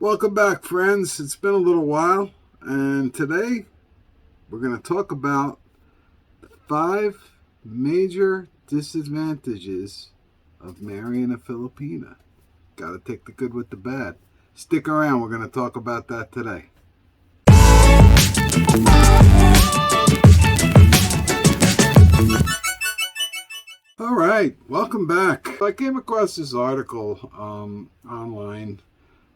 Welcome back, friends. It's been a little while, and today we're going to talk about 5 major disadvantages of marrying a Filipina. Got to take the good with the bad. Stick around, we're going to talk about that today. All right, welcome back. I came across this article online.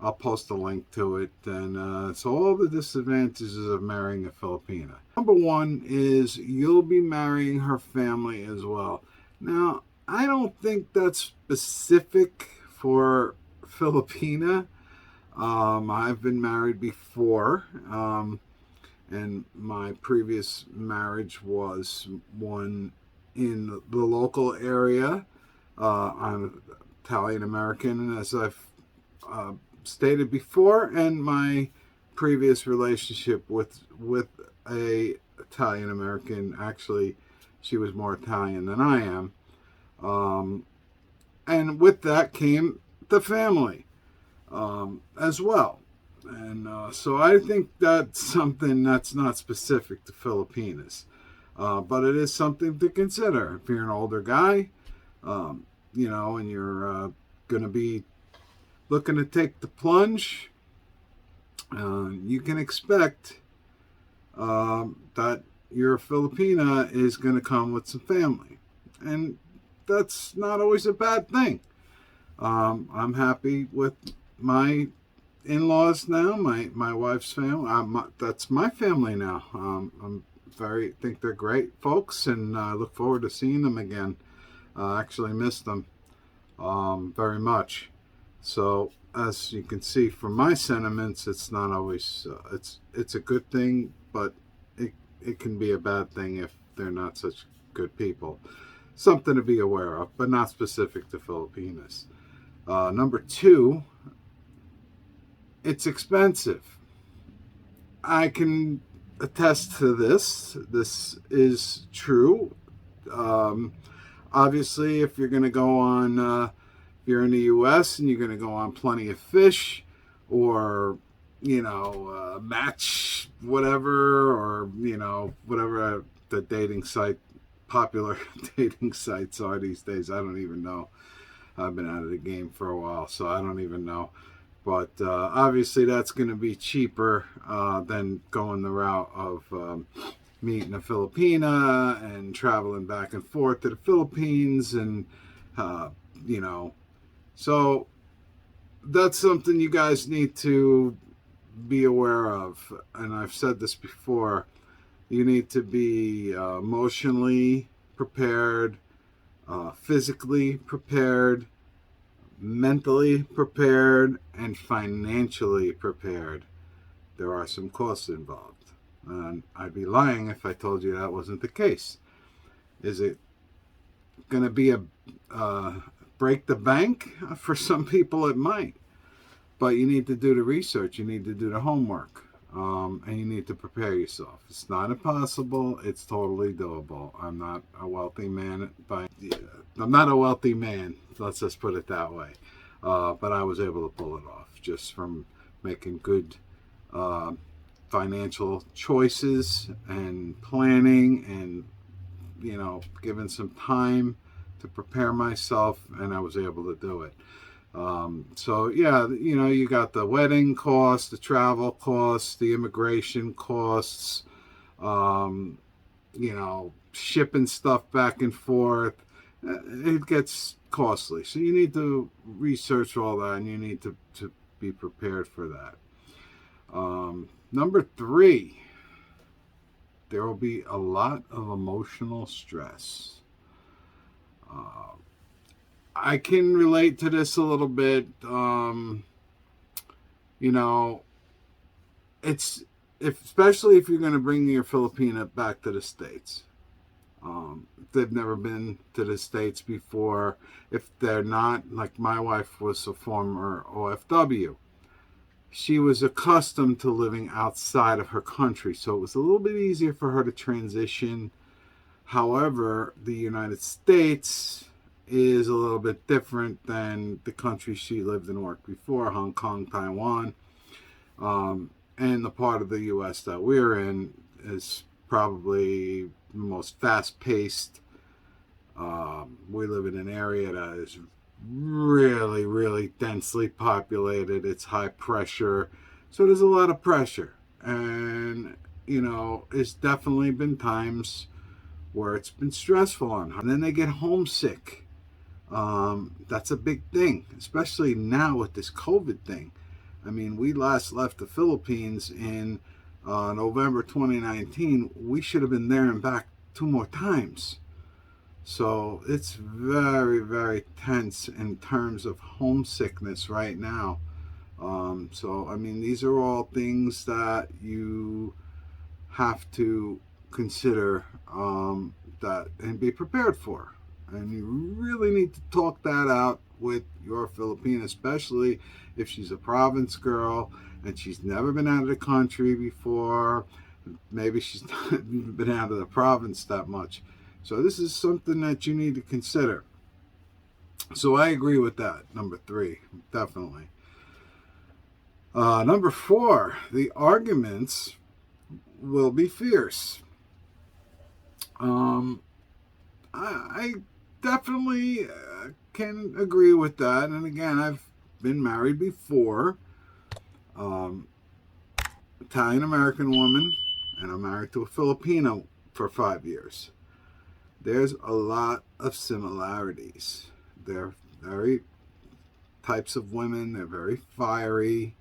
I'll post a link to it. And it's all the disadvantages of marrying a Filipina. Number one is you'll be marrying her family as well. Now, I don't think that's specific for Filipina. I've been married before, and my previous marriage was one in the local area. I'm Italian American, as I've stated before, and my previous relationship with a Italian American, actually she was more Italian than I am, and with that came the family as well. And so I think that's something that's not specific to Filipinas, but it is something to consider if you're an older guy, and you're going to be looking to take the plunge. You can expect that your Filipina is going to come with some family, and that's not always a bad thing. I'm happy with my in-laws now, my wife's family. That's my family now. Think they're great folks, and I look forward to seeing them again. I actually miss them very much. So as you can see from my sentiments, it's not always it's a good thing, but it can be a bad thing if they're not such good people. Something to be aware of, but not specific to Filipinas. Number two, it's expensive. I can attest to this. This is true. Obviously, if you're going to go on, you're in the U.S. and you're going to go on Plenty of Fish, or Match whatever, or whatever the dating site, popular dating sites are these days. I don't even know. I've been out of the game for a while, so I don't even know. But obviously that's going to be cheaper than going the route of meeting a Filipina and traveling back and forth to the Philippines, and so that's something you guys need to be aware of. And I've said this before. You need to be emotionally prepared, physically prepared, mentally prepared, and financially prepared. There are some costs involved, and I'd be lying if I told you that wasn't the case. Is it going to be a break the bank? For some people it might, but you need to do the research, you need to do the homework, and you need to prepare yourself. It's not impossible, it's totally doable. I'm not a wealthy man, let's just put it that way, but I was able to pull it off just from making good financial choices and planning, and giving some time to prepare myself, and I was able to do it. So yeah, you got the wedding costs, the travel costs, the immigration costs, shipping stuff back and forth. It gets costly. So you need to research all that, and you need to be prepared for that. Number three, there will be a lot of emotional stress. I can relate to this a little bit. It's especially if you're going to bring your Filipina back to the States. If they've never been to the States before, if they're not, like my wife was a former OFW. She was accustomed to living outside of her country, so it was a little bit easier for her to transition. However, the United States is a little bit different than the country she lived and worked before, Hong Kong, Taiwan. And the part of the U.S. that we're in is probably the most fast-paced. We live in an area that is really, really densely populated. It's high pressure, so there's a lot of pressure. And, it's definitely been times where it's been stressful on her. And then they get homesick. That's a big thing, especially now with this COVID thing. I mean, we last left the Philippines in November 2019. We should have been there and back 2 more times. So it's very, very tense in terms of homesickness right now. So, I mean, these are all things that you have to consider, that and be prepared for. And you really need to talk that out with your Filipina, especially if she's a province girl and she's never been out of the country before. Maybe she's not been out of the province that much. So this is something that you need to consider. So I agree with that. Number 3, definitely. Number 4, the arguments will be fierce. I definitely can agree with that. And again, I've been married before. Italian American woman, and I'm married to a Filipino for 5 years. There's a lot of similarities. They're very types of women. They're very fiery.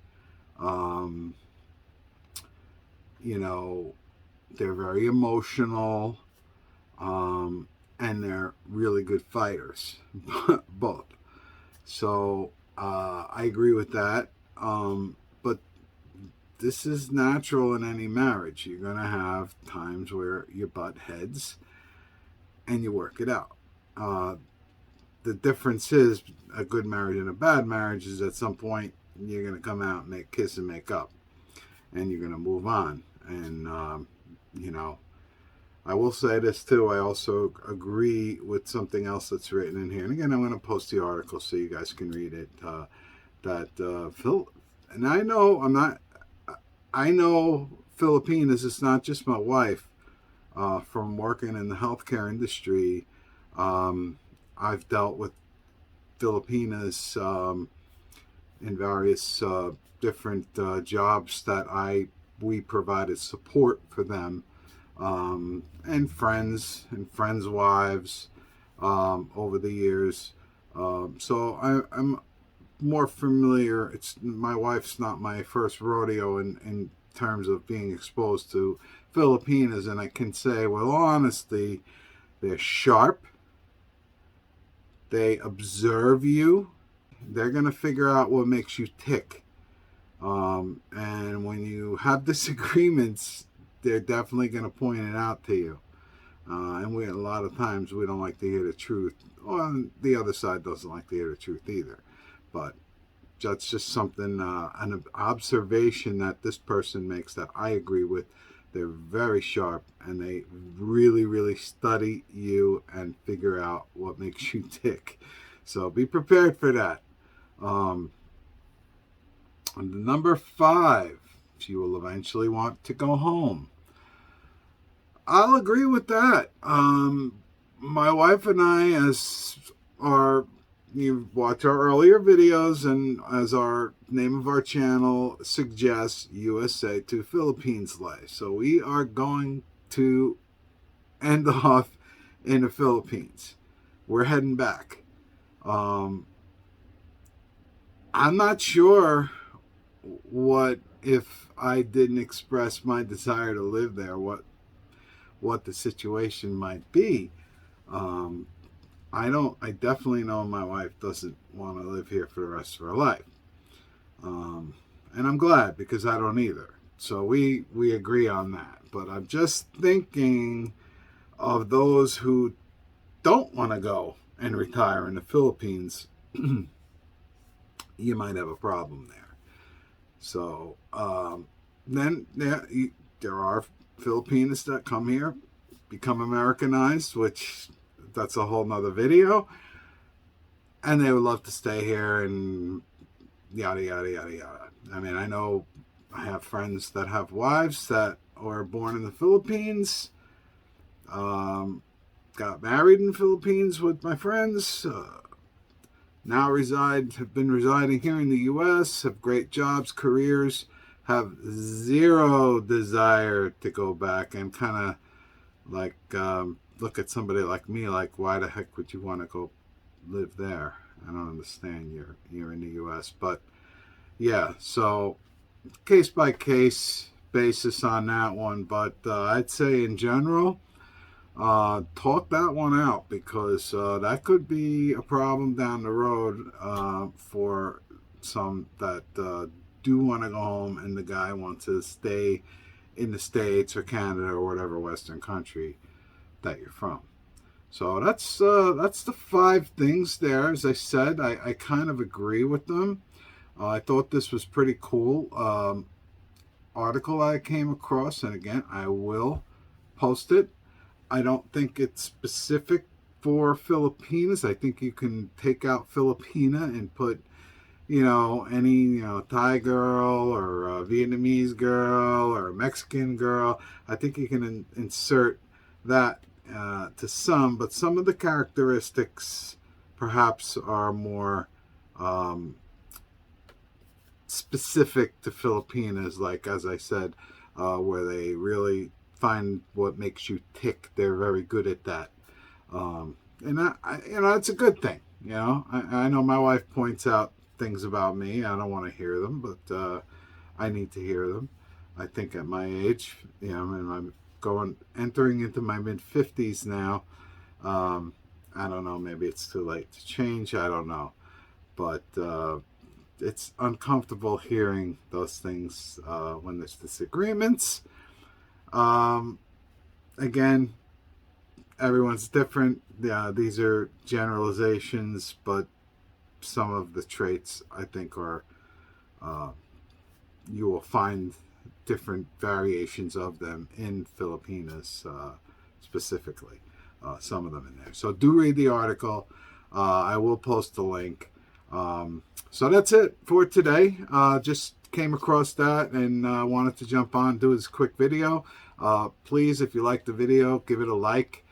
They're very emotional. And they're really good fighters, both. So I agree with that. But this is natural in any marriage. You're going to have times where you butt heads and you work it out. The difference is a good marriage and a bad marriage is at some point you're going to come out and kiss and make up. And you're going to move on. And, I will say this too. I also agree with something else that's written in here. And again, I'm going to post the article so you guys can read it. Phil, and I know Filipinas. It's not just my wife. From working in the healthcare industry, I've dealt with Filipinas in various different jobs that we provided support for them. And friends wives over the years. So I'm more familiar. My wife's not my first rodeo in terms of being exposed to Filipinas, and I can say with honesty, they're sharp. They observe you. They're going to figure out what makes you tick. And when you have disagreements, they're definitely going to point it out to you. And a lot of times we don't like to hear the truth. Well, the other side doesn't like to hear the truth either. But that's just something, an observation that this person makes that I agree with. They're very sharp and they really, really study you and figure out what makes you tick. So be prepared for that. Number 5, she will eventually want to go home. I'll agree with that. My wife and I, you watch our earlier videos, and as our name of our channel suggests, USA to Philippines life. So we are going to end off in the Philippines. We're heading back. I'm not sure what if I didn't express my desire to live there, what the situation might be. I definitely know my wife doesn't want to live here for the rest of her life. And I'm glad, because I don't either. So we agree on that. But I'm just thinking of those who don't want to go and retire in the Philippines. You might have a problem there. So then there are Filipinos that come here, become Americanized, which that's a whole nother video, and they would love to stay here and yada yada yada yada. I mean, I know I have friends that have wives that were born in the Philippines. Got married in the Philippines with my friends. Now have been residing here in the U.S., have great jobs, careers, have zero desire to go back, and kind of like look at somebody like me like, why the heck would you want to go live there? I don't understand. You're in the U.S., but yeah, so case by case basis on that one. But I'd say in general, talk that one out, because that could be a problem down the road for some that do want to go home and the guy wants to stay in the States or Canada or whatever Western country that you're from. So that's the 5 things there. As I said, I kind of agree with them. I thought this was pretty cool article I came across, and again, I will post it. I don't think it's specific for Filipinas. I think you can take out Filipina and put, any, Thai girl or Vietnamese girl or Mexican girl. I think you can insert that to some, but some of the characteristics perhaps are more specific to Filipinas, like, as I said, where they really find what makes you tick. They're very good at that. And it's a good thing. I know my wife points out things about me. I don't want to hear them, but I need to hear them. I think at my age, and I'm entering into my mid-50s now. I don't know, maybe it's too late to change. I don't know. But it's uncomfortable hearing those things when there's disagreements. Again, everyone's different. These are generalizations, but some of the traits I think are you will find different variations of them in Filipinas specifically. Some of them in there. So do read the article. I will post the link. So that's it for today. Just came across that and wanted to jump on, do this quick video. Please, if you like the video, give it a like.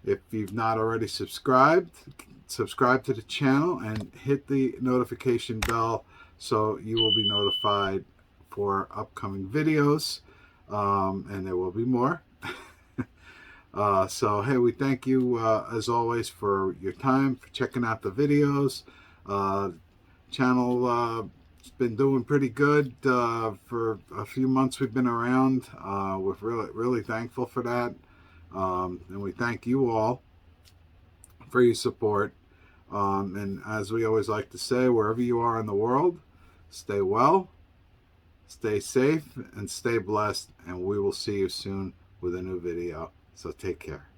If you've not already subscribe to the channel and hit the notification bell so you will be notified for upcoming videos, and there will be more. So hey, we thank you as always for your time, for checking out the videos. Channel it's been doing pretty good for a few months we've been around. We're really thankful for that, and we thank you all for your support. And as we always like to say, wherever you are in the world, stay well, stay safe, and stay blessed, and we will see you soon with a new video. So take care.